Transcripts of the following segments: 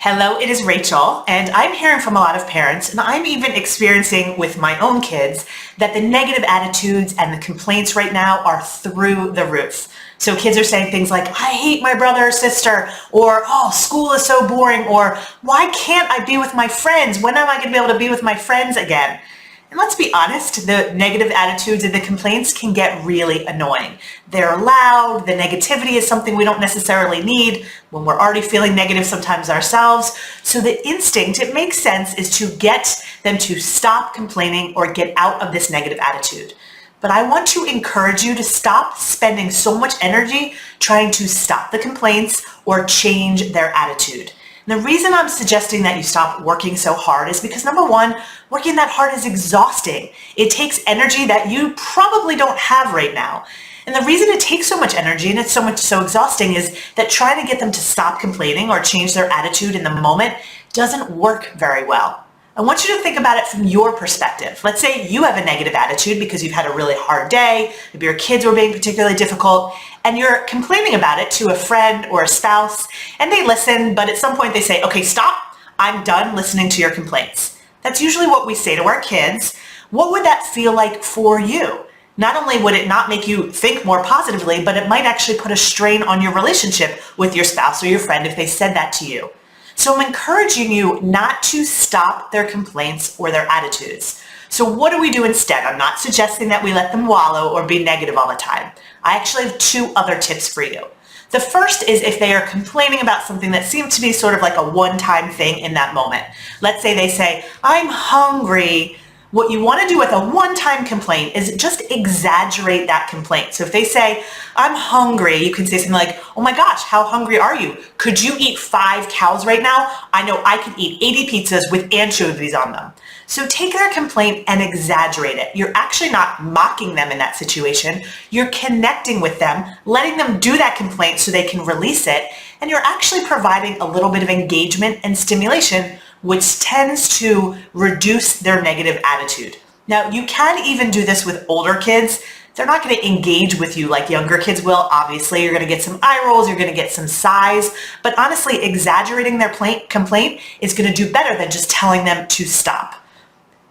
Hello, it is Rachel, and I'm hearing from a lot of parents, and I'm even experiencing with my own kids, that the negative attitudes and the complaints right now are through the roof. So kids are saying things like, I hate my brother or sister, or, oh, school is so boring, or why can't I be with my friends? When am I going to be able to be with my friends again? And let's be honest, the negative attitudes and the complaints can get really annoying. They're loud, the negativity is something we don't necessarily need when we're already feeling negative sometimes ourselves. So the instinct, it makes sense, is to get them to stop complaining or get out of this negative attitude. But I want to encourage you to stop spending so much energy trying to stop the complaints or change their attitude. And the reason I'm suggesting that you stop working so hard is because, number one, working that hard is exhausting. It takes energy that you probably don't have right now. And the reason it takes so much energy and it's so exhausting is that trying to get them to stop complaining or change their attitude in the moment doesn't work very well. I want you to think about it from your perspective. Let's say you have a negative attitude because you've had a really hard day, maybe your kids were being particularly difficult, and you're complaining about it to a friend or a spouse, and they listen, but at some point they say, okay, stop, I'm done listening to your complaints. That's usually what we say to our kids. What would that feel like for you? Not only would it not make you think more positively, but it might actually put a strain on your relationship with your spouse or your friend if they said that to you. So I'm encouraging you not to stop their complaints or their attitudes. So what do we do instead? I'm not suggesting that we let them wallow or be negative all the time. I actually have two other tips for you. The first is if they are complaining about something that seems to be sort of like a one-time thing in that moment. Let's say they say, I'm hungry. What you want to do with a one-time complaint is just exaggerate that complaint. So if they say, I'm hungry, you can say something like, oh my gosh, how hungry are you? Could you eat 5 cows right now? I know I could eat 80 pizzas with anchovies on them. So take their complaint and exaggerate it. You're actually not mocking them in that situation. You're connecting with them, letting them do that complaint so they can release it, and you're actually providing a little bit of engagement and stimulation, which tends to reduce their negative attitude. Now, you can even do this with older kids. They're not going to engage with you like younger kids will. Obviously, you're going to get some eye rolls, you're going to get some sighs, but honestly, exaggerating their complaint is going to do better than just telling them to stop.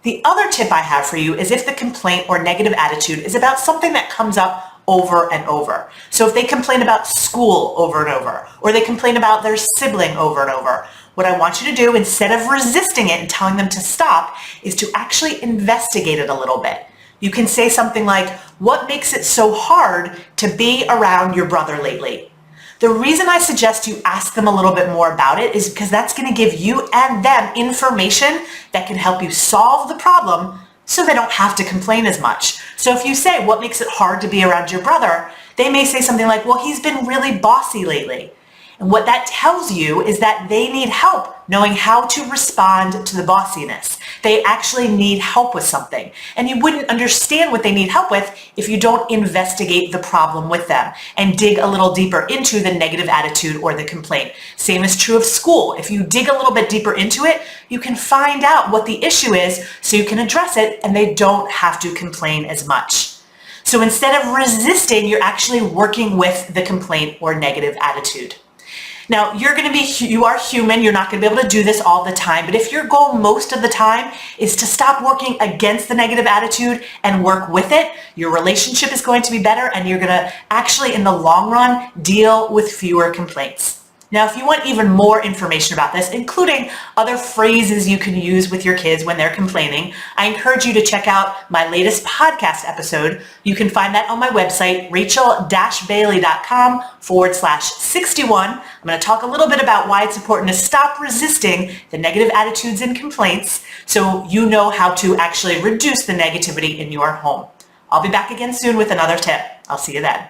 The other tip I have for you is if the complaint or negative attitude is about something that comes up over and over. So if they complain about school over and over, or they complain about their sibling over and over, what I want you to do, instead of resisting it and telling them to stop, is to actually investigate it a little bit. You can say something like, what makes it so hard to be around your brother lately? The reason I suggest you ask them a little bit more about it is because that's going to give you and them information that can help you solve the problem so they don't have to complain as much. So if you say, what makes it hard to be around your brother? They may say something like, well, he's been really bossy lately. And what that tells you is that they need help knowing how to respond to the bossiness. They actually need help with something. And you wouldn't understand what they need help with if you don't investigate the problem with them and dig a little deeper into the negative attitude or the complaint. Same is true of school. If you dig a little bit deeper into it, you can find out what the issue is so you can address it and they don't have to complain as much. So instead of resisting, you're actually working with the complaint or negative attitude. Now, you are human, you're not going to be able to do this all the time, but if your goal most of the time is to stop working against the negative attitude and work with it, your relationship is going to be better and you're going to actually, in the long run, deal with fewer complaints. Now, if you want even more information about this, including other phrases you can use with your kids when they're complaining, I encourage you to check out my latest podcast episode. You can find that on my website, rachel-bailey.com/61. I'm going to talk a little bit about why it's important to stop resisting the negative attitudes and complaints so you know how to actually reduce the negativity in your home. I'll be back again soon with another tip. I'll see you then.